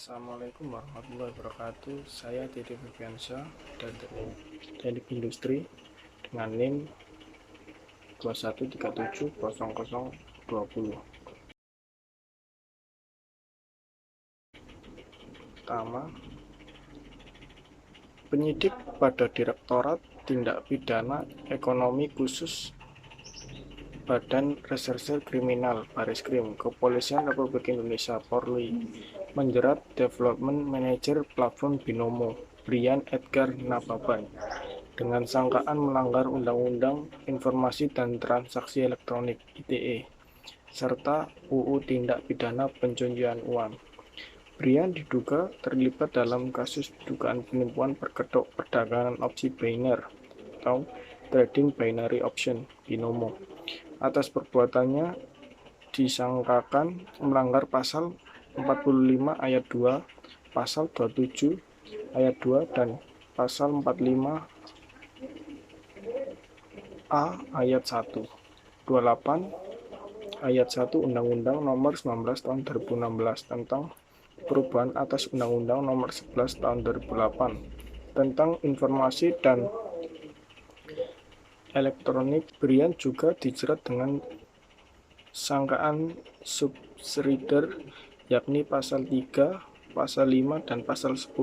Assalamualaikum warahmatullahi wabarakatuh. Saya Dede Febiansyah dari Teknik Industri dengan NIM 21370020. Pertama, penyidik pada Direktorat Tindak Pidana Ekonomi Khusus Badan Reserse Kriminal Bareskrim Kepolisian Republik Indonesia Polri menjerat Development Manager Platform Binomo Brian Edgar Nababan dengan sangkaan melanggar Undang-Undang Informasi dan Transaksi Elektronik (ITE) serta UU Tindak Pidana Pencucian Uang. Brian diduga terlibat dalam kasus dugaan penipuan berkedok perdagangan opsi binary atau trading binary option binomo. Atas perbuatannya disangkakan melanggar pasal 45 ayat 2, pasal 27 ayat 2 dan pasal 45 A ayat 1, 28 ayat 1 Undang-Undang Nomor 19 Tahun 2016 tentang perubahan atas Undang-Undang Nomor 11 Tahun 2008 tentang informasi dan elektronik. Brian juga dijerat dengan sangkaan subsidiar yakni pasal 3, pasal 5 dan pasal 10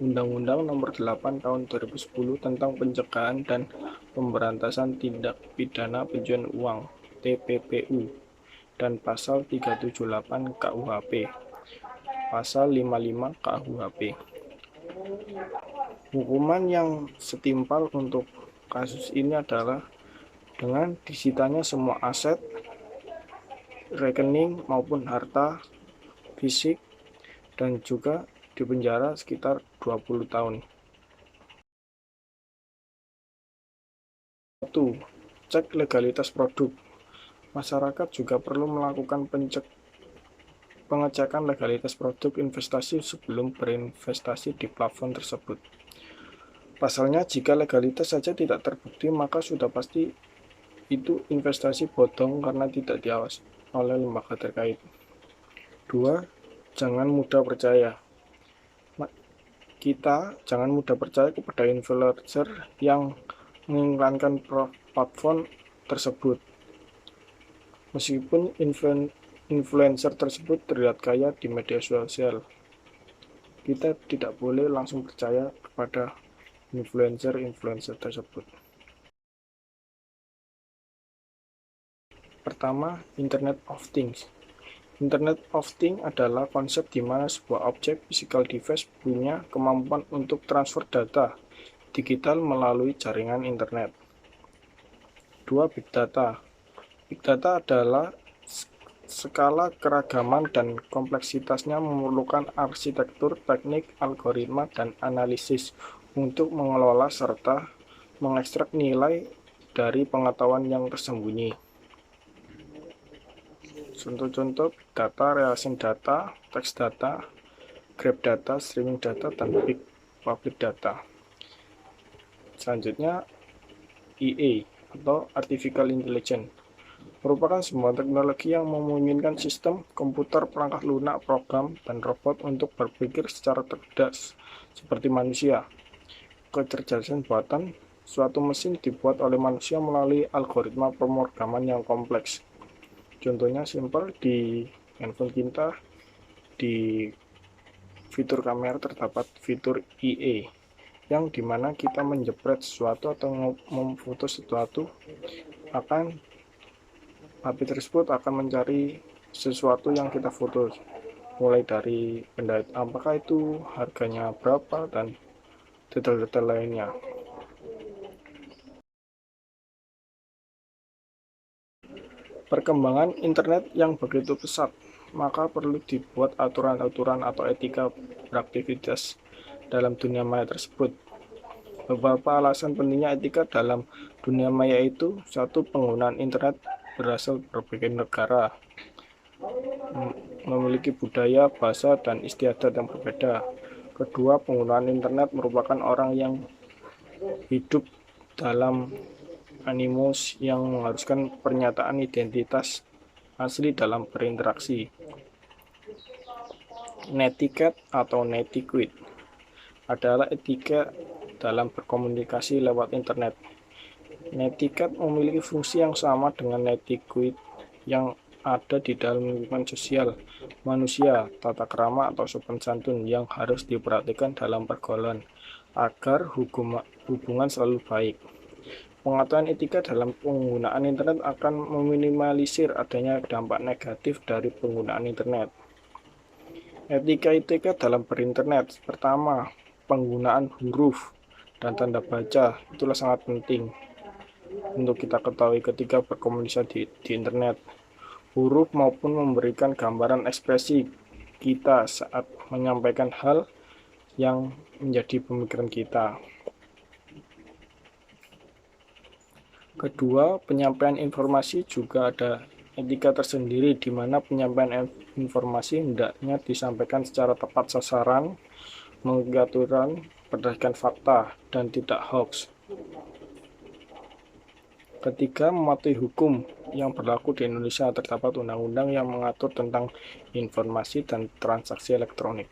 Undang-Undang Nomor 8 Tahun 2010 tentang pencegahan dan pemberantasan tindak pidana pencucian uang (TPPU) dan pasal 378 KUHP, pasal 55 KUHP. Hukuman yang setimpal untuk kasus ini adalah dengan disitanya semua aset, rekening maupun harta fisik dan juga dipenjara sekitar 20 tahun. 1. Cek legalitas produk. Masyarakat juga perlu melakukan pengecekan legalitas produk investasi sebelum berinvestasi di platform tersebut. Pasalnya, jika legalitas saja tidak terbukti, maka sudah pasti itu investasi bodong karena tidak diawasi oleh lembaga terkait. 2. Jangan mudah percaya. Kita jangan mudah percaya kepada influencer yang mengiklankan platform tersebut. Meskipun influencer tersebut terlihat kaya di media sosial, kita tidak boleh langsung percaya kepada influencer tersebut. Pertama, Internet of Things. Internet of Things adalah konsep di mana sebuah objek physical device punya kemampuan untuk transfer data digital melalui jaringan internet. 2. Big Data. Big Data adalah skala keragaman dan kompleksitasnya memerlukan arsitektur, teknik, algoritma, dan analisis untuk mengelola serta mengekstrak nilai dari pengetahuan yang tersembunyi. Contoh-contoh Big Data, Relation Data, Text Data, Graph Data, Streaming Data, dan Big Public Data. Selanjutnya, IA atau Artificial Intelligence merupakan sebuah teknologi yang memungkinkan sistem komputer, perangkat lunak, program, dan robot untuk berpikir secara cerdas seperti manusia. Kecerdasan buatan suatu mesin dibuat oleh manusia melalui algoritma pemrograman yang kompleks. Contohnya simpel, di handphone kita, di fitur kamera terdapat fitur IA yang dimana kita menjepret sesuatu atau memfoto sesuatu, HP tersebut akan mencari sesuatu yang kita foto, mulai dari benda apakah itu, harganya berapa, dan detail-detail lainnya. Perkembangan internet yang begitu pesat, maka perlu dibuat aturan-aturan atau etika beraktivitas dalam dunia maya tersebut. Beberapa alasan pentingnya etika dalam dunia maya itu: 1. Penggunaan internet berasal berbagai negara, memiliki budaya, bahasa, dan istiadat yang berbeda. Kedua, penggunaan internet merupakan orang yang hidup dalam animus yang mengharuskan pernyataan identitas asli dalam berinteraksi. Netiquette atau netiquette adalah etika dalam berkomunikasi lewat internet. Netiquette memiliki fungsi yang sama dengan netiquette yang ada di dalam lingkungan sosial manusia, tata krama atau sopan santun yang harus diperhatikan dalam pergaulan agar hubungan selalu baik. Pengetahuan etika dalam penggunaan internet akan meminimalisir adanya dampak negatif dari penggunaan internet. Etika dalam berinternet. Pertama, penggunaan huruf dan tanda baca itulah sangat penting untuk kita ketahui ketika berkomunikasi di internet. Huruf maupun memberikan gambaran ekspresi kita saat menyampaikan hal yang menjadi pemikiran kita. Kedua, penyampaian informasi juga ada etika tersendiri di mana penyampaian informasi hendaknya disampaikan secara tepat sasaran, mengaturan berdasarkan fakta, dan tidak hoax. Ketiga, mematuhi hukum yang berlaku di Indonesia. Terdapat undang-undang yang mengatur tentang informasi dan transaksi elektronik.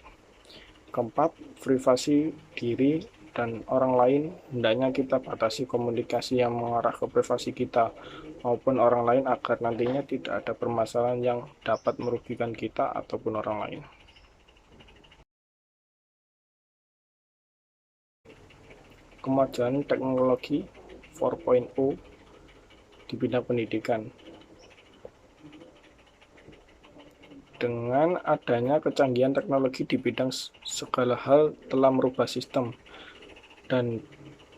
Keempat, privasi diri dan orang lain hendaknya kita batasi komunikasi yang mengarah ke privasi kita maupun orang lain agar nantinya tidak ada permasalahan yang dapat merugikan kita ataupun orang lain. Kemajuan teknologi 4.0 di bidang pendidikan. Dengan adanya kecanggihan teknologi di bidang segala hal telah merubah sistem dan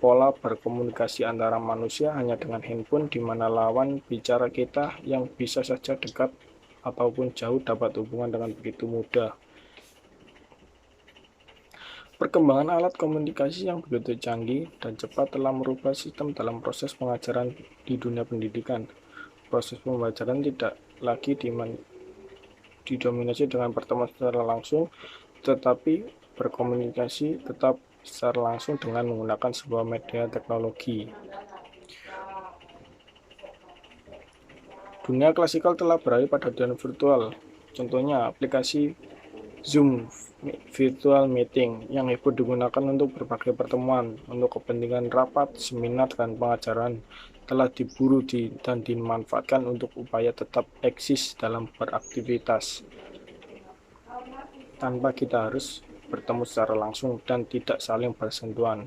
pola berkomunikasi antara manusia hanya dengan handphone, di mana lawan bicara kita yang bisa saja dekat ataupun jauh dapat hubungan dengan begitu mudah. Perkembangan alat komunikasi yang begitu canggih dan cepat telah merubah sistem dalam proses pengajaran di dunia pendidikan. Proses pembelajaran tidak lagi didominasi dengan pertemuan secara langsung, tetapi berkomunikasi tetap secara langsung dengan menggunakan sebuah media teknologi. Dunia klasikal telah beralih pada dunia virtual. Contohnya aplikasi Zoom virtual meeting yang heboh digunakan untuk berbagai pertemuan untuk kepentingan rapat, seminar, dan pengajaran telah diburu dan dimanfaatkan untuk upaya tetap eksis dalam beraktivitas tanpa kita harus bertemu secara langsung dan tidak saling bersentuhan.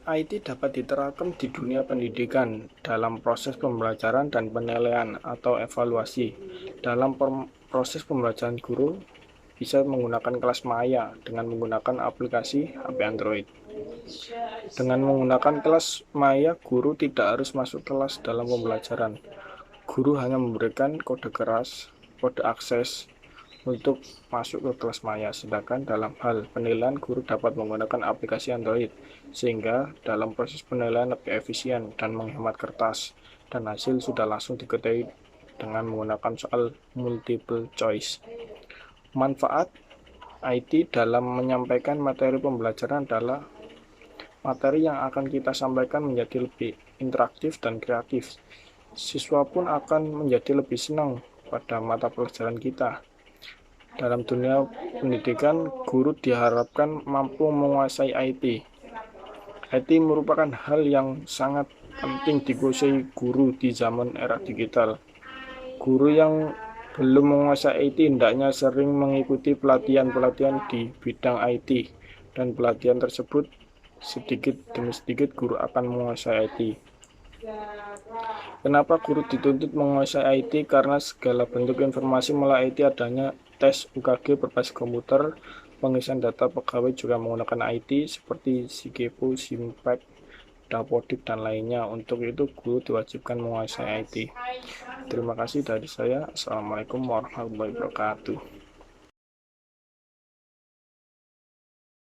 IT dapat diterapkan di dunia pendidikan dalam proses pembelajaran dan penilaian atau evaluasi. Dalam proses pembelajaran, guru bisa menggunakan kelas maya dengan menggunakan aplikasi HP Android. Dengan menggunakan kelas maya, guru tidak harus masuk kelas dalam pembelajaran. Guru hanya memberikan kode keras, kode akses untuk masuk ke kelas maya, sedangkan dalam hal penilaian guru dapat menggunakan aplikasi Android, sehingga dalam proses penilaian lebih efisien dan menghemat kertas, dan hasil sudah langsung diketahui dengan menggunakan soal multiple choice. Manfaat IT dalam menyampaikan materi pembelajaran adalah materi yang akan kita sampaikan menjadi lebih interaktif dan kreatif. Siswa pun akan menjadi lebih senang pada mata pelajaran kita. Dalam dunia pendidikan, guru diharapkan mampu menguasai IT. IT merupakan hal yang sangat penting dikuasai guru di zaman era digital. Guru yang belum menguasai IT hendaknya sering mengikuti pelatihan-pelatihan di bidang IT, dan pelatihan tersebut sedikit demi sedikit guru akan menguasai IT. Kenapa guru dituntut menguasai IT? Karena segala bentuk informasi melalui IT, adanya tes UKG berbasis komputer, pengisian data pegawai juga menggunakan IT seperti SIGEPO, SIMPEK, Dapodik, dan lainnya. Untuk itu guru diwajibkan menguasai IT. Terima kasih dari saya. Assalamualaikum warahmatullahi wabarakatuh.